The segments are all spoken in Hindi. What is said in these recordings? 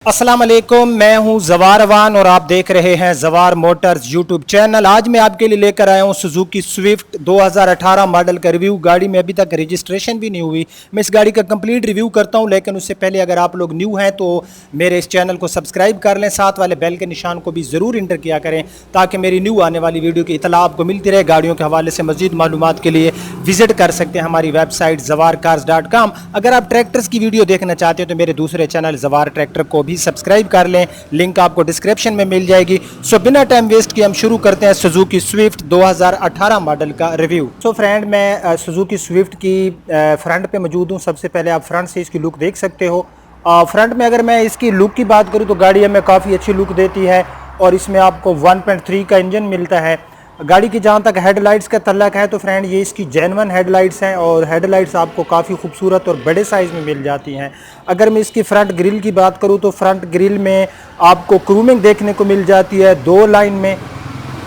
अस्सलाम वालेकुम, मैं हूं जवार अवान और आप देख रहे हैं जवार मोटर्स यूट्यूब चैनल। आज मैं आपके लिए लेकर आया हूं सुजुकी स्विफ्ट 2018 मॉडल का रिव्यू। गाड़ी में अभी तक रजिस्ट्रेशन भी नहीं हुई। मैं इस गाड़ी का कंप्लीट रिव्यू करता हूं, लेकिन उससे पहले अगर आप लोग न्यू हैं तो मेरे इस चैनल को सब्सक्राइब कर लें, साथ वाले बेल के निशान को भी ज़रूर इंटर किया करें ताकि मेरी न्यू आने वाली वीडियो की इतला आपको मिलती रहे। गाड़ियों के हवाले से मज़ीद मालूमात के लिए विजिट कर सकते हैं हमारी वेबसाइट zawarcars.com। अगर आप ट्रैक्टर्स की वीडियो देखना चाहते हैं तो मेरे दूसरे चैनल जवार ट्रैक्टर को भी सब्सक्राइब कर लें, लिंक आपको डिस्क्रिप्शन में मिल जाएगी। सो बिना टाइम वेस्ट किए हम शुरू करते हैं सुजुकी स्विफ्ट 2018 मॉडल का रिव्यू। सो फ्रेंड, मैं सुजुकी स्विफ्ट की फ्रंट पे मौजूद हूँ। सबसे पहले आप फ्रंट से इसकी लुक देख सकते हो। फ्रंट में अगर मैं इसकी लुक की बात करूँ तो गाड़ी हमें काफ़ी अच्छी लुक देती है और इसमें आपको 1.3 का इंजन मिलता है। गाड़ी की जहाँ तक हेडलाइट्स का तल्लक है तो फ्रेंड ये इसकी जेन्युइन हेडलाइट्स हैं और हेडलाइट्स आपको काफ़ी खूबसूरत और बड़े साइज़ में मिल जाती हैं। अगर मैं इसकी फ्रंट ग्रिल की बात करूँ तो फ्रंट ग्रिल में आपको क्रूमिंग देखने को मिल जाती है 2 लाइन में।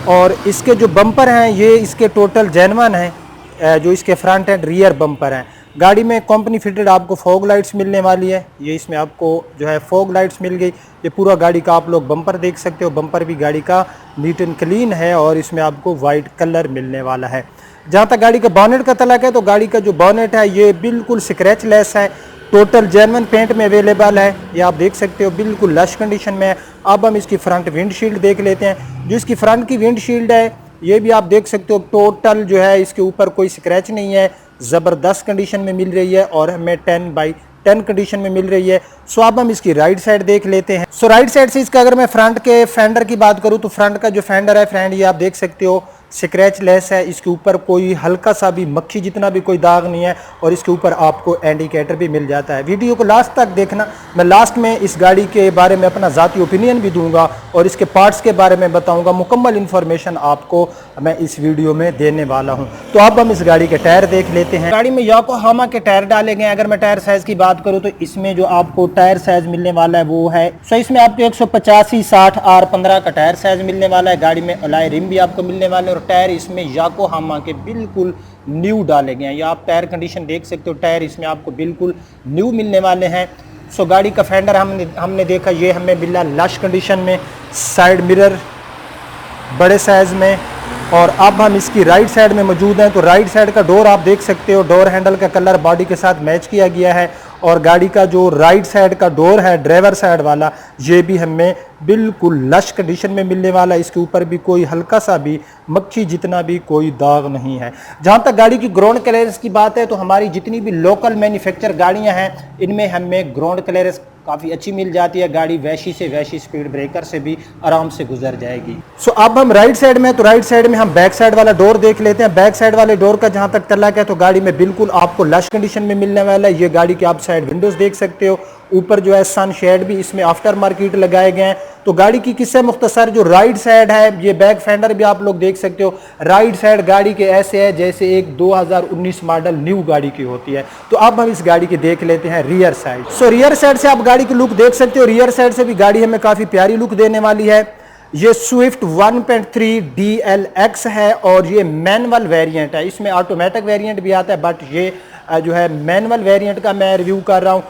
और इसके जो बम्पर हैं ये इसके टोटल जेन्युइन हैं, जो इसके फ्रंट एंड रियर बम्पर हैं। गाड़ी में कंपनी फिटेड आपको फॉग लाइट्स मिलने वाली है। ये इसमें आपको जो है फॉग लाइट्स मिल गई। ये पूरा गाड़ी का आप लोग बम्पर देख सकते हो। बम्पर भी गाड़ी का नीट एंड क्लीन है और इसमें आपको वाइट कलर मिलने वाला है। जहाँ तक गाड़ी का बॉनेट का तलक है तो गाड़ी का जो बॉनेट है ये बिल्कुल स्क्रैच लेस है, टोटल जेन्युइन पेंट में अवेलेबल है। ये आप देख सकते हो बिल्कुल लश कंडीशन में है। अब हम इसकी फ्रंट विंडशील्ड देख लेते हैं। जो इसकी फ्रंट की विंडशील्ड है ये भी आप देख सकते हो टोटल जो है इसके ऊपर कोई स्क्रैच नहीं है, ज़बरदस्त कंडीशन में मिल रही है और हमें 10/10 कंडीशन में मिल रही है। सो अब हम इसकी राइट साइड देख लेते हैं। सो राइट साइड से इसका अगर मैं फ्रंट के फेंडर की बात करूं तो फ्रंट का जो फेंडर है फ्रेंड ये आप देख सकते हो स्क्रैच लेस है। इसके ऊपर कोई हल्का सा भी मक्खी जितना भी कोई दाग नहीं है और इसके ऊपर आपको इंडिकेटर भी मिल जाता है। वीडियो को लास्ट तक देखना, मैं लास्ट में इस गाड़ी के बारे में अपना ज़ाती ओपिनियन भी दूंगा और इसके पार्ट्स के बारे में बताऊंगा। मुकम्मल इन्फॉर्मेशन आपको मैं इस वीडियो में देने वाला हूं। तो अब हम इस गाड़ी के टायर देख लेते हैं। गाड़ी में योकोहामा के टायर डाले गए। अगर मैं टायर साइज की बात करूं तो इसमें जो आपको टायर साइज मिलने वाला है वो है इसमें आपको 185/60 R15 का टायर साइज मिलने वाला है। गाड़ी में अलॉय रिम भी आपको मिलने वाले हैं और टायर इसमें योकोहामा के बिल्कुल न्यू डाले गए हैं। या आप टायर कंडीशन देख सकते हो, टायर इसमें आपको बिल्कुल न्यू मिलने वाले हैं। सो गाड़ी का फेंडर हमने देखा ये हमें मिला लश कंडीशन में, साइड मिरर बड़े साइज में। और अब हम इसकी राइट साइड में मौजूद हैं तो राइट साइड का डोर आप देख सकते हो, डोर हैंडल का कलर बॉडी के साथ मैच किया गया है। और गाड़ी का जो राइट साइड का डोर है ड्राइवर साइड वाला ये भी हमें बिल्कुल लश कंडीशन में मिलने वाला है। इसके ऊपर भी कोई हल्का सा भी मक्खी जितना भी कोई दाग नहीं है। जहां तक गाड़ी की ग्राउंड क्लियरेंस की बात है तो हमारी जितनी भी लोकल मैन्युफैक्चर गाड़ियां हैं इनमें हमें ग्राउंड क्लियरेंस काफ़ी अच्छी मिल जाती है। गाड़ी वैसी से वैसी स्पीड ब्रेकर से भी आराम से गुजर जाएगी। सो अब हम राइट साइड में तो राइट साइड में हम बैक साइड वाला डोर देख लेते हैं। बैक साइड वाले डोर का जहां तक तल्लक है तो गाड़ी में बिल्कुल आपको लश कंडीशन में मिलने वाला है। ये गाड़ी के आप साइड विंडोज देख सकते हो। ऊपर जो है सन शेड भी इसमें आफ्टर मार्केट लगाए गए हैं। तो गाड़ी की किस्से मुख्तसर जो राइट साइड है ये बैक फेंडर भी आप लोग देख सकते हो। राइट साइड गाड़ी के ऐसे है जैसे एक 2019 मॉडल न्यू गाड़ी की होती है। तो अब हम इस गाड़ी की देख लेते हैं रियर साइड। सो रियर साइड से आप गाड़ी की लुक देख सकते हो। रियर साइड से भी गाड़ी हमें काफी प्यारी लुक देने वाली है। ये स्विफ्ट 1.3 DLX है और ये मैनुअल वेरिएंट है। इसमें ऑटोमेटिक वेरिएंट भी आता है बट ये जो है मैनुअल वेरिएंट का मैं रिव्यू कर रहा हूँ।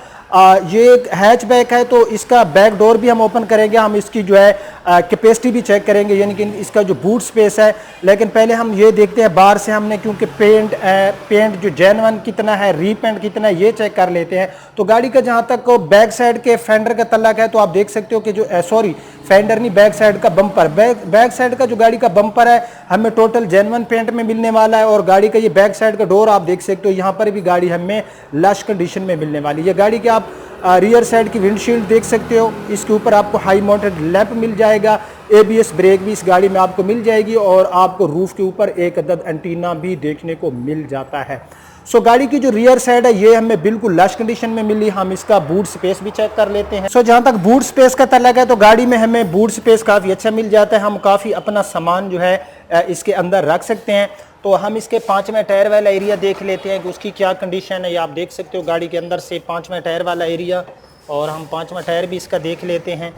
ये एक हैचबैक है तो इसका बैक डोर भी हम ओपन करेंगे। हम इसकी जो है कैपेसिटी भी चेक करेंगे, यानी कि इसका जो बूट स्पेस है। लेकिन पहले हम ये देखते हैं बाहर से हमने, क्योंकि पेंट जो जेन्युइन कितना है, रीपेंट कितना है, ये चेक कर लेते हैं। तो गाड़ी का जहाँ तक बैक साइड के फेंडर का तल्लक है तो आप देख सकते हो कि जो सॉरी फेंडर नहीं, बैक साइड का बम्पर, बैक साइड का जो गाड़ी का बम्पर है हमें टोटल जेन्युइन पेंट में मिलने वाला है। और गाड़ी का ये बैक साइड का डोर आप देख सकते हो, यहाँ पर भी गाड़ी हमें लश कंडीशन में मिलने वाली है। ये गाड़ी के आप रियर साइड की विंडशील्ड देख सकते हो। इसके ऊपर आपको हाई माउंटेड लैंप मिल जाएगा। ABS ब्रेक भी इस गाड़ी में आपको मिल जाएगी और आपको रूफ के ऊपर एक अदद एंटीना भी देखने को मिल जाता है। सो गाड़ी की जो रियर साइड है ये हमें बिल्कुल लश कंडीशन में मिली। हम इसका बूट स्पेस भी चेक कर लेते हैं। सो जहां तक बूट स्पेस का तल्लक है तो गाड़ी में हमें बूट स्पेस काफ़ी अच्छा मिल जाता है। हम काफ़ी अपना सामान जो है इसके अंदर रख सकते हैं। तो हम इसके 5वें टायर वाला एरिया देख लेते हैं कि उसकी क्या कंडीशन है। ये आप देख सकते हो गाड़ी के अंदर से 5वें टायर वाला एरिया, और हम 5वां टायर भी इसका देख लेते हैं।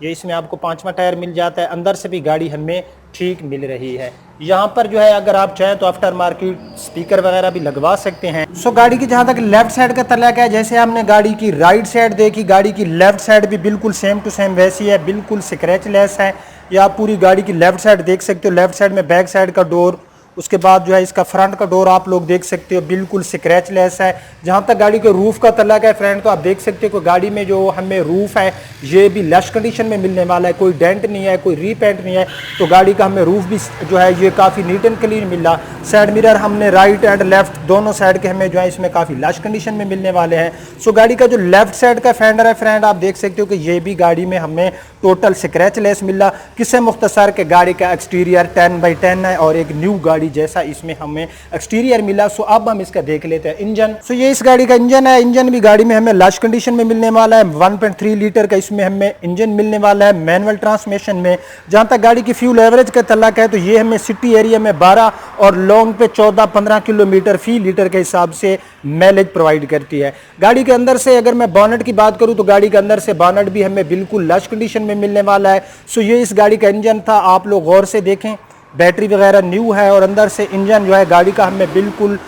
ये इसमें आपको 5वां टायर मिल जाता है। अंदर से भी गाड़ी हमें ठीक मिल रही है। यहाँ पर जो है अगर आप चाहें तो आफ्टर मार्केट स्पीकर वगैरह भी लगवा सकते हैं। सो गाड़ी की जहाँ तक लेफ्ट साइड का तल्ला है, जैसे हमने गाड़ी की राइट साइड देखी, गाड़ी की लेफ्ट साइड भी बिल्कुल सेम टू सेम वैसी है, बिल्कुल स्क्रैचलेस है। ये आप पूरी गाड़ी की लेफ्ट साइड देख सकते हो। लेफ्ट साइड में बैक साइड का डोर, उसके बाद जो है इसका फ्रंट का डोर आप लोग देख सकते हो बिल्कुल स्क्रैचलेस है। जहाँ तक गाड़ी के रूफ का तल्लक है फ्रेंड, तो आप देख सकते हो कि गाड़ी में जो हमें रूफ है ये भी लश कंडीशन में मिलने वाला है, कोई डेंट नहीं है, कोई रीपेंट नहीं है। तो गाड़ी का हमें रूफ भी जो है ये काफ़ी नीट एंड क्लीन मिला। साइड मिरर हमने राइट एंड लेफ्ट दोनों साइड के हमें जो है इसमें काफ़ी लश कंडीशन में मिलने वाले हैं। सो गाड़ी का जो लेफ्ट साइड का फेंडर है फ्रेंड, आप देख सकते हो कि ये भी गाड़ी में हमें टोटल स्क्रैचलेस मिला। किससे मुख्तसर के गाड़ी का एक्सटीरियर 10x10 है और एक न्यू गाड़ी जैसा इसमें हमें एक्सटीरियर मिला। सो अब हम इसका देख लेते हैं इंजन। सो ये इस गाड़ी का इंजन है। इंजन भी गाड़ी में हमें लश कंडीशन में मिलने वाला है। 1.3 लीटर का इसमें हमें इंजन मिलने वाला है मैनुअल ट्रांसमिशन में। जहां तक गाड़ी की फ्यूल एवरेज का तल्लक है, तो ये हमें सिटी एरिया में 12 और लॉन्ग पे 14-15 किलोमीटर फी लीटर के हिसाब से माइलेज प्रोवाइड करती है। गाड़ी के अंदर से अगर मैं बॉनेट की बात करूं, तो गाड़ी के अंदर से बॉनेट भी हमें बिल्कुल लश कंडीशन में मिलने वाला है। सो ये इस गाड़ी का इंजन था, आप लोग गौर से देखें, बैटरी वगैरह न्यू है और अंदर से इंजन जो है गाड़ी का हमें बिल्कुल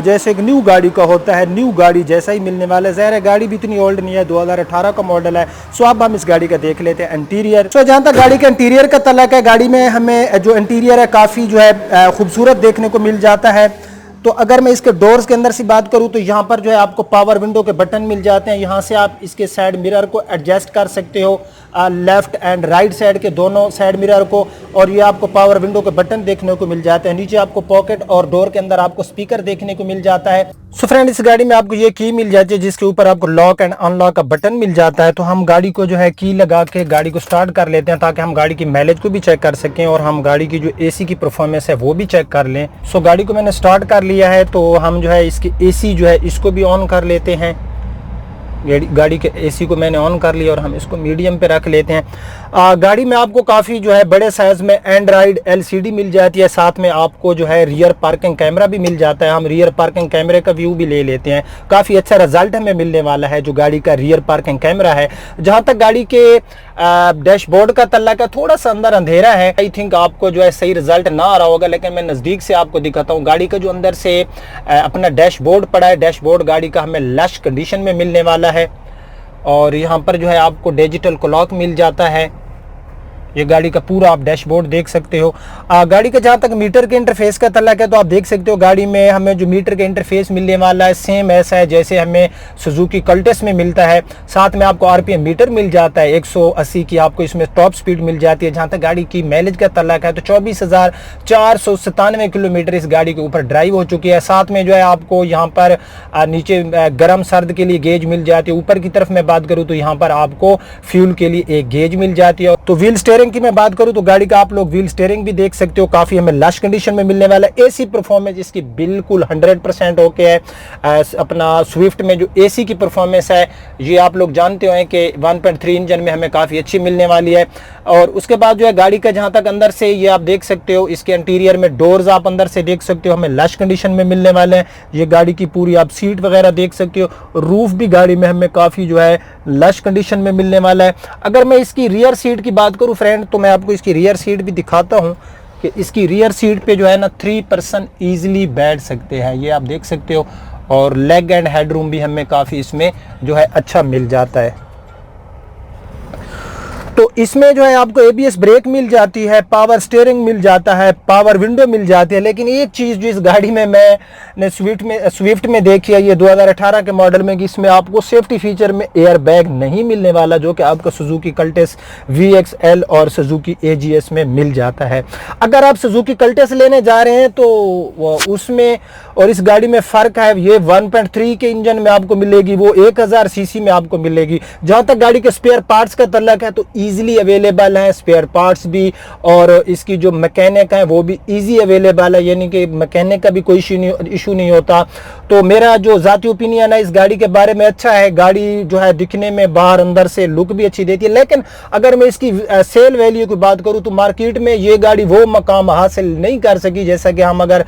जैसे एक न्यू गाड़ी का होता है, न्यू गाड़ी जैसा ही मिलने वाला है। ज़ाहिर है गाड़ी भी इतनी ओल्ड नहीं है, 2018 का मॉडल है। सो अब हम इस गाड़ी का देख लेते हैं इंटीरियर। सो जहाँ तक गाड़ी के इंटीरियर का तल्लक है, गाड़ी में हमें जो इंटीरियर है काफ़ी जो है खूबसूरत देखने को मिल जाता है। तो अगर मैं इसके डोर्स के अंदर से बात करूं, तो यहाँ पर जो है आपको पावर विंडो के बटन मिल जाते हैं। यहाँ से आप इसके साइड मिरर को एडजस्ट कर सकते हो, लेफ्ट एंड राइट साइड के दोनों साइड मिरर को, और ये आपको पावर विंडो के बटन देखने को मिल जाते हैं। नीचे आपको पॉकेट और डोर के अंदर आपको स्पीकर देखने को मिल जाता है। सो फ्रेंड, इस गाड़ी में आपको ये की मिल जाती है जिसके ऊपर आपको लॉक एंड अनलॉक का बटन मिल जाता है। तो हम गाड़ी को जो है की लगा के गाड़ी को स्टार्ट कर लेते हैं, ताकि हम गाड़ी की माइलेज को भी चेक कर सकें और हम गाड़ी की जो एसी की परफॉर्मेंस है वो भी चेक कर लें। सो गाड़ी को मैंने स्टार्ट कर लिया है, तो हम जो है इसकी एसी जो है इसको भी ऑन कर लेते हैं। गाड़ी के एसी को मैंने ऑन कर लिया और हम इसको मीडियम पे रख लेते हैं। गाड़ी में आपको काफ़ी जो है बड़े साइज़ में एंड्रॉइड एलसीडी मिल जाती है। साथ में आपको जो है रियर पार्किंग कैमरा भी मिल जाता है। हम रियर पार्किंग कैमरे का व्यू भी ले लेते हैं। काफ़ी अच्छा रिजल्ट हमें मिलने वाला है जो गाड़ी का रियर पार्किंग कैमरा है। जहाँ तक गाड़ी के डैशबोर्ड का तल्लक है, थोड़ा सा अंदर अंधेरा है। आई थिंक आपको जो है सही रिजल्ट ना आ रहा होगा, लेकिन मैं नज़दीक से आपको दिखाता हूँ। गाड़ी का जो अंदर से अपना डैशबोर्ड पड़ा है, डैशबोर्ड गाड़ी का हमें लश कंडीशन में मिलने वाला है। और यहाँ पर जो है आपको डिजिटल क्लॉक मिल जाता है। ये गाड़ी का पूरा आप डैशबोर्ड देख सकते हो। गाड़ी का जहाँ तक मीटर के इंटरफेस का तल्लक है, तो आप देख सकते हो गाड़ी में हमें जो मीटर का इंटरफेस मिलने वाला है सेम ऐसा है जैसे हमें सुजुकी कल्टस में मिलता है। साथ में आपको आरपीएम मीटर मिल जाता है, 180 की आपको इसमें टॉप स्पीड मिल जाती है। जहाँ तक गाड़ी की माइलेज का तल्लक है, तो 24,497 किलोमीटर इस गाड़ी के ऊपर ड्राइव हो चुकी है। साथ में जो है आपको यहाँ पर नीचे गर्म सर्द के लिए गेज मिल जाती है। ऊपर की तरफ मैं बात करूँ तो यहाँ पर आपको फ्यूल के लिए एक गेज मिल जाती है। तो व्हील स्टीयरिंग की मैं बात करूं तो गाड़ी का आप लोग व्हील स्टीयरिंग भी देख सकते हो, काफी हमें लश कंडीशन में मिलने वाला है। एसी परफॉर्मेंस इसकी बिल्कुल 100% ओके है। अपना स्विफ्ट में जो एसी की परफॉर्मेंस है ये आप लोग जानते हो कि 1.3 इंजन में हमें काफी अच्छी मिलने वाली है। और उसके बाद जो है गाड़ी का जहां तक अंदर से ये आप देख सकते हो, इसके इंटीरियर में डोर्स आप अंदर से देख सकते हो हमें लश कंडीशन में मिलने वाले हैं। ये गाड़ी की पूरी आप सीट वगैरह देख सकते हो। रूफ भी गाड़ी में हमें काफी जो है लश कंडीशन में मिलने वाला है। अगर मैं इसकी रियर सीट की बात करूं फ्रेंड, तो मैं आपको इसकी रियर सीट भी दिखाता हूं कि इसकी रियर सीट पे जो है ना 3 पर्सन ईजिली बैठ सकते हैं, ये आप देख सकते हो। और लेग एंड हेडरूम भी हमें काफ़ी इसमें जो है अच्छा मिल जाता है। तो इसमें जो है आपको एबीएस ब्रेक मिल जाती है, पावर स्टीयरिंग मिल जाता है, पावर विंडो मिल जाती है। लेकिन एक चीज़ जो इस गाड़ी में मैंने स्विफ्ट में देखी है, ये 2018 के मॉडल में, कि इसमें आपको सेफ्टी फीचर में एयर बैग नहीं मिलने वाला, जो कि आपको सुजुकी कल्टेस VXL और सुजुकी AGS में मिल जाता है। अगर आप सुजुकी कल्टेस लेने जा रहे हैं तो उसमें और इस गाड़ी में फ़र्क है। ये 1.3 के इंजन में आपको मिलेगी, वो 1000 सीसी में आपको मिलेगी। जहाँ तक गाड़ी के स्पेयर पार्ट्स का तल्लक है, तो इजीली अवेलेबल है स्पेयर पार्ट्स भी, और इसकी जो मैकेनिक है वो भी इजी अवेलेबल है, यानी कि मैकेनिक का भी कोई इशू नहीं होता। तो मेरा जो ज़ाती ओपिनियन है इस गाड़ी के बारे में अच्छा है। गाड़ी जो है दिखने में बाहर अंदर से लुक भी अच्छी देती है। लेकिन अगर मैं इसकी सेल वैल्यू की बात करूँ तो मार्केट में ये गाड़ी वो मकाम हासिल नहीं कर सकी जैसा कि हम अगर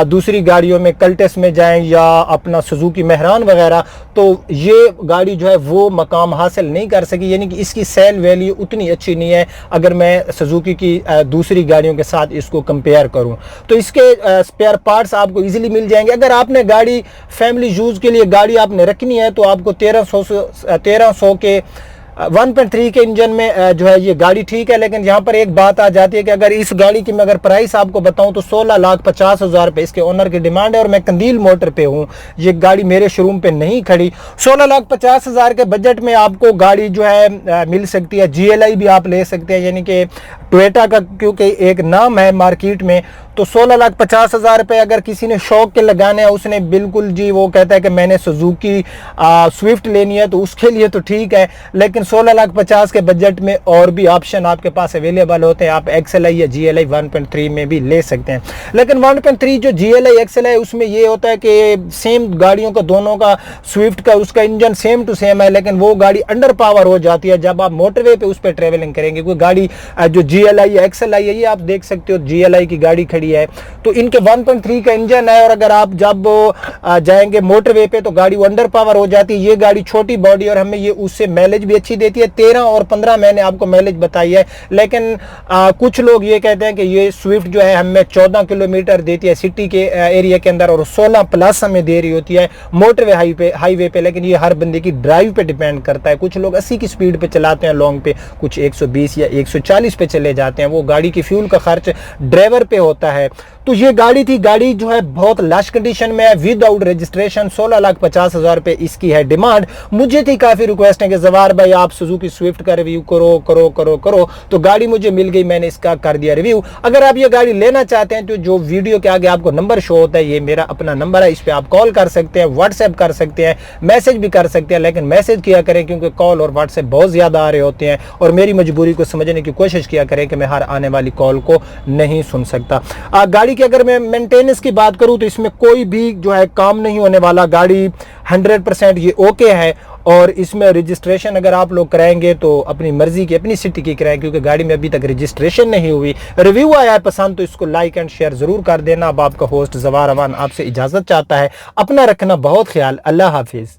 दूसरी गाड़ियों में कल्टेस में जाएं या अपना सुजुकी मेहरान वगैरह, तो ये गाड़ी जो है वो मकाम हासिल नहीं कर सकी, यानी कि इसकी सेल वैल्यू उतनी अच्छी नहीं है अगर मैं सुजुकी की दूसरी गाड़ियों के साथ इसको कंपेयर करूं। तो इसके स्पेयर पार्ट्स आपको इजीली मिल जाएंगे। अगर आपने गाड़ी फैमिली यूज़ के लिए गाड़ी आपने रखनी है तो आपको 1300 के 1.3 के इंजन में जो है ये गाड़ी ठीक है। लेकिन यहाँ पर एक बात आ जाती है कि अगर इस गाड़ी की मैं अगर प्राइस आपको बताऊं तो 16,50,000 रुपये इसके ओनर की डिमांड है और मैं कंदील मोटर पे हूँ, ये गाड़ी मेरे शोरूम पे नहीं खड़ी। 16,50,000 के बजट में आपको गाड़ी जो है मिल सकती है। GLI भी आप ले सकते हैं, यानी कि टोयोटा का क्योंकि एक नाम है मार्केट में। तो 16,50,000 रुपये अगर किसी ने शौक के लगाने हैं, उसने बिल्कुल जी वो कहता है कि मैंने सुजुकी स्विफ्ट लेनी है, तो उसके लिए तो ठीक है। लेकिन 16,50,000 के बजट में और भी ऑप्शन आपके पास अवेलेबल होते हैं। आप XLI या GLI 1.3 में भी ले सकते हैं। लेकिन 1.3 जो GLI XLI है उसमें ये होता है कि सेम गाड़ियों का दोनों का स्विफ्ट का उसका इंजन सेम टू सेम है, लेकिन वो गाड़ी अंडर पावर हो जाती है जब आप मोटरवे पे उस पर ट्रेवलिंग करेंगे। कोई गाड़ी जो GLI या XLI है, ये आप देख सकते हो GLI की गाड़ी खड़ी है, तो इनके 1.3 का इंजन है और अगर आप जब जाएंगे मोटरवे पे तो गाड़ी अंडर पावर हो जाती है। ये गाड़ी छोटी बॉडी और हमें ये उससे माइलेज भी अच्छी देती है। 13 और 15 मैंने आपको माइलेज बताई है। लेकिन कुछ लोग ये कहते हैं कि ये स्विफ्ट जो है हमें 14 किलोमीटर देती है सिटी के एरिया के अंदर और 16 प्लस हमें दे रही होती है मोटरवे हाईवे पे। लेकिन ये हर बंदे की ड्राइव पे डिपेंड करता है। कुछ लोग 80 की स्पीड पे चलाते हैं लॉन्ग पे, कुछ 120 या 140 पे चले जाते हैं। वो गाड़ी की फ्यूल का खर्च ड्राइवर पे होता है। तो ये गाड़ी थी, गाड़ी जो है बहुत लश कंडीशन में है, विदाउट रजिस्ट्रेशन। 16,50,000 रुपए इसकी है डिमांड। मुझे थी काफी रिक्वेस्ट है कि जवार भाई आप सुजुकी स्विफ्ट का रिव्यू करो, तो गाड़ी मुझे मिल गई, मैंने इसका कर दिया रिव्यू। अगर आप ये गाड़ी लेना चाहते हैं तो जो वीडियो के आगे आपको नंबर शो होता है, ये मेरा अपना नंबर है, इस पर आप कॉल कर सकते हैं, व्हाट्सएप कर सकते हैं, मैसेज भी कर सकते हैं। लेकिन मैसेज किया करें क्योंकि कॉल और व्हाट्सएप बहुत ज्यादा आ रहे होते हैं और मेरी मजबूरी को समझने की कोशिश किया करें कि मैं हर आने वाली कॉल को नहीं सुन सकता। गाड़ी की अगर मैं मेंटेनेंस की बात करूं तो इसमें कोई भी जो है काम नहीं होने वाला। गाड़ी 100% ये ओके है और इसमें रजिस्ट्रेशन अगर आप लोग कराएंगे तो अपनी मर्जी की अपनी सिटी की कराएं, क्योंकि गाड़ी में अभी तक रजिस्ट्रेशन नहीं हुई। रिव्यू आया है पसंद तो इसको लाइक एंड शेयर जरूर कर देना। अब आपका होस्ट जवार अवान आपसे इजाजत चाहता है। अपना रखना बहुत ख्याल। अल्लाह हाफिज।